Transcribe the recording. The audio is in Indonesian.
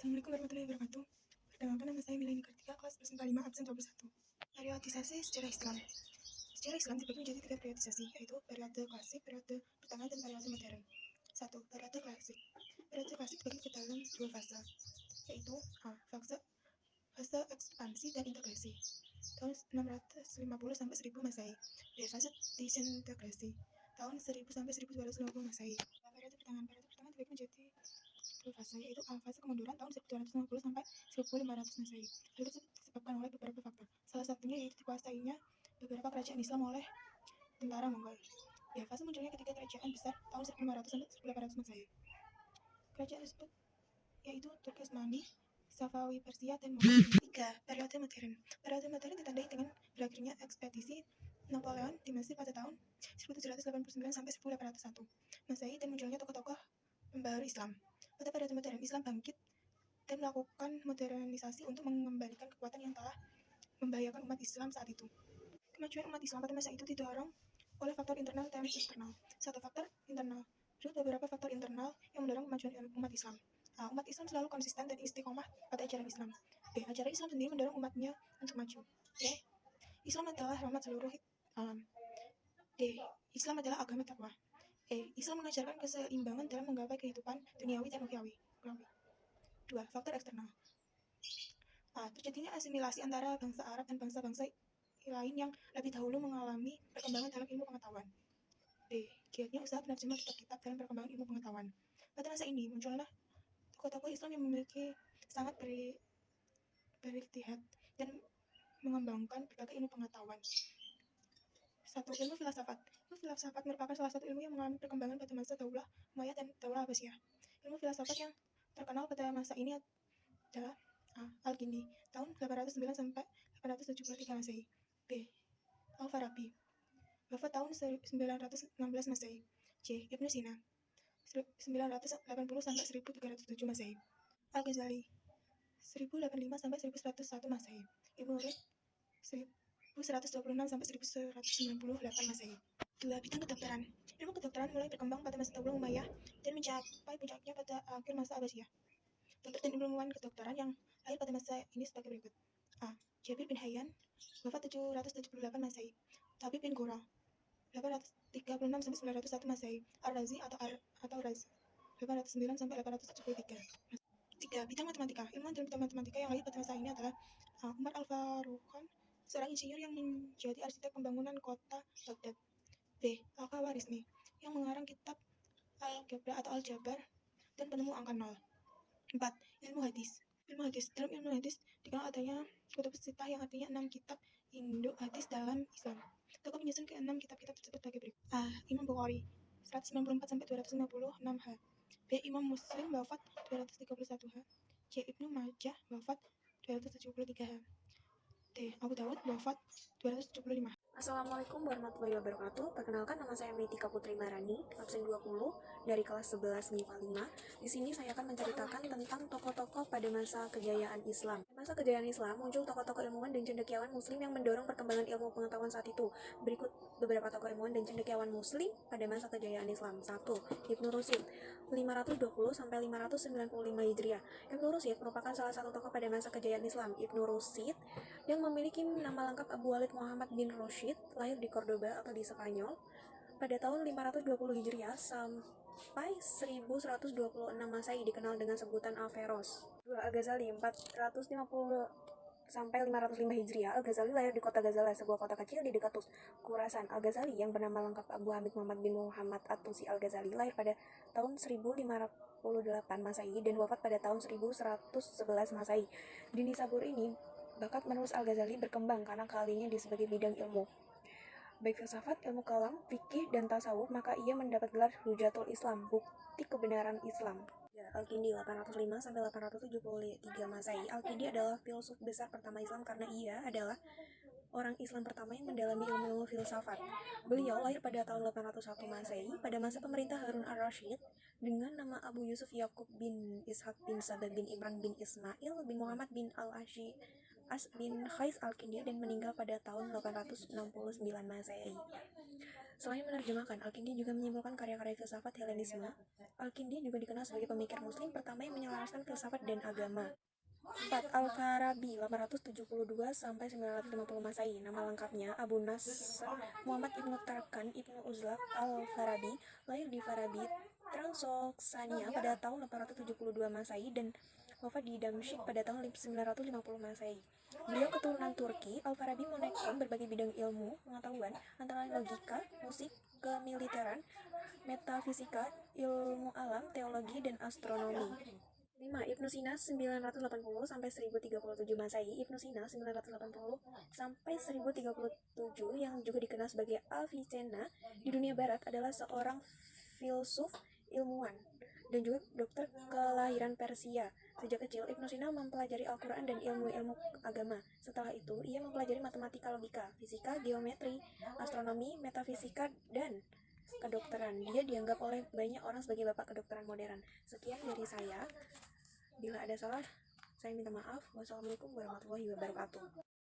Assalamualaikum warahmatullahi wabarakatuh. Perkenalkan, nama saya Mileni Kartika, kelas 5 absen 21. Periodisasi sejarah Islam. Sejarah Islam dibagi menjadi 3 periodisasi, yaitu periode klasik, periode pertengahan, dan periode modern. 1. Periode klasik. Periode klasik dibagi ke dalam 2 fase, yaitu fase ekspansi dan integrasi tahun 650 sampai 1000 Masehi. B. Fase disintegrasi tahun 1000 sampai 1250 Masehi. Periode pertengahan dibagi menjadi dua fase, yaitu fase kemunduran tahun 1250 sampai 1500 Masehi. Hal itu disebabkan oleh beberapa faktor. Salah satunya yaitu dikuasainya beberapa kerajaan Islam oleh tentara Mongol. Ya, fase munculnya ketiga kerajaan besar tahun 1500 sampai 1800 Masehi. Kerajaan tersebut yaitu Turki Utsmani, Safawi Persia, dan Mongol. 3. Periode modern. Periode modern ditandai dengan berakhirnya ekspedisi Napoleon di Mesir pada tahun 1789 sampai 1801 Masehi dan munculnya tokoh-tokoh pembaharu Islam. Pada periode modern, Islam bangkit dan melakukan modernisasi untuk mengembalikan kekuatan yang telah membahayakan umat Islam saat itu. Kemajuan umat Islam pada masa itu didorong oleh faktor internal dan eksternal. 1. Faktor internal. Berikut beberapa faktor internal yang mendorong kemajuan umat Islam. A. Umat Islam selalu konsisten dan istiqomah pada ajaran Islam. B. Ajaran Islam sendiri mendorong umatnya untuk maju. C. Islam adalah rahmat seluruh alam. D. Islam adalah agama takwa. E. Islam mengajarkan keseimbangan dalam menggapai kehidupan duniawi dan ukhrawi. 2. Faktor eksternal. A. Terjadinya asimilasi antara bangsa Arab dan bangsa-bangsa lain yang lebih dahulu mengalami perkembangan dalam ilmu pengetahuan. B. Giatnya usaha penerjemah kitab-kitab dalam perkembangan ilmu pengetahuan. Pada masa ini muncullah tokoh-tokoh Islam yang memiliki sangat berijtihad dan mengembangkan berbagai ilmu pengetahuan. 1. Ilmu filsafat. Ilmu filsafat merupakan salah satu ilmu yang mengalami perkembangan pada masa Daulah Umayyah dan Daulah Abbasiyah. Ilmu filsafat yang terkenal pada masa ini adalah A. Al-Kindi tahun 809 sampai 873 Masehi. B. Al-Farabi wafat tahun 916 Masehi. C. Ibnu Sina 980 sampai 1307 Masehi. Al-Ghazali 1085 sampai 1101 Masehi. Ibnu Rushd 1126 sampai 1198 Masehi. 2. Bidang kedokteran. Ilmu kedokteran mulai berkembang pada masa Daulah Umayyah dan mencapai puncaknya pada akhir masa Abbasiyah. Dokter dan ilmuwan kedokteran yang lahir pada masa ini sebagai berikut. A. Jabir bin Hayyan wafat 778 Masehi. Tabib bin Qura 836 sampai 901 Masehi. Ar-Razi atau Raz 809 sampai 873. 3. Bidang matematika. Ilmuwan dalam bidang matematika yang lahir pada masa ini adalah Umar Al-Faruqan, seorang insinyur yang menjadi arsitek pembangunan kota Baghdad. B. Al-Khawarizmi, yang mengarang kitab Al-Gebra atau Al-Jabar dan penemu angka 0. 4. Ilmu hadis. Dalam ilmu hadis dikenal adanya kutub sitah yang artinya 6 kitab induk hadis dalam Islam. Tokoh menyusun ke 6 kitab-kitab tersebut sebagai berikut. A. Imam Bukhari 194 sampai 256 H. B. Imam Muslim wafat 231 H. C. Ibnu Majah wafat 273 H. D. Abu Dawud wafat 275 H. Assalamualaikum warahmatullahi wabarakatuh. Perkenalkan, nama saya Mitika Putri Marani, absen 20 dari kelas 11 MIPA 5. Di sini saya akan menceritakan tentang tokoh-tokoh pada masa kejayaan Islam. Pada masa kejayaan Islam muncul tokoh-tokoh ilmuwan dan cendekiawan muslim yang mendorong perkembangan ilmu pengetahuan saat itu. Berikut beberapa tokoh ilmuwan dan cendekiawan muslim pada masa kejayaan Islam. 1. Ibnu Rushd 520 sampai 595 Hijriah. Ibnu Rushd merupakan salah satu tokoh pada masa kejayaan Islam. Ibnu Rushd yang memiliki nama lengkap Abu Walid Muhammad bin Rushd, lahir di Cordoba atau di Spanyol pada tahun 520 Hijriah sampai 1126 Masehi, dikenal dengan sebutan Averroes. 2. Al-Ghazali 450 sampai 505 Hijriah. Al-Ghazali lahir di kota Ghazala, sebuah kota kecil di dekat Khurasan. Al-Ghazali yang bernama lengkap Abu Hamid Muhammad bin Muhammad At-Tusi Al-Ghazali lahir pada tahun 1058 Masehi dan wafat pada tahun 1111 Masehi. Di Nisabur ini, bakat menulis Al-Ghazali berkembang karena keahliannya di sebagai bidang ilmu, baik filsafat, ilmu kalam, fikih, dan tasawuf, maka ia mendapat gelar Hujatul Islam, bukti kebenaran Islam. Al-Kindi 805 sampai 873 Masehi. Al-Kindi adalah filsuf besar pertama Islam karena ia adalah orang Islam pertama yang mendalami ilmu filsafat. Beliau lahir pada tahun 801 Masehi pada masa pemerintah Harun ar-Rasyid dengan nama Abu Yusuf Yakub bin Ishaq bin Sabah bin Imran bin Ismail bin Muhammad bin Al-Ashi bin Khais Al-Kindi dan meninggal pada tahun 869 Masehi. Selain menerjemahkan, Al-Kindi juga menyimpulkan karya-karya filsafat Helenisme. Al-Kindi juga dikenal sebagai pemikir muslim pertama yang menyelaraskan filsafat dan agama. 4. Al-Farabi 872 sampai 950 Masehi. Nama lengkapnya Abu Nasr Muhammad Ibnu Tarkan Ibnu Uzlaq Al-Farabi, lahir di Farabi, Transoksania pada tahun 872 Masehi dan wafat di Damsyik pada tahun 950 Masehi. Beliau keturunan Turki. Al-Farabi menekuni berbagai bidang ilmu pengetahuan antara lain logika, musik, kemiliteran, metafisika, ilmu alam, teologi, dan astronomi. 5. Ibnu Sina 980 sampai 1037 Masehi. Ibnu Sina 980 sampai 1037 yang juga dikenal sebagai Avicenna di dunia barat adalah seorang filsuf, ilmuwan, dan juga dokter kelahiran Persia. Sejak kecil, Ibnu Sina mempelajari Al-Quran dan ilmu-ilmu agama. Setelah itu, ia mempelajari matematika, logika, fisika, geometri, astronomi, metafisika, dan kedokteran. Dia dianggap oleh banyak orang sebagai bapak kedokteran modern. Sekian dari saya. Bila ada salah, saya minta maaf. Wassalamualaikum warahmatullahi wabarakatuh.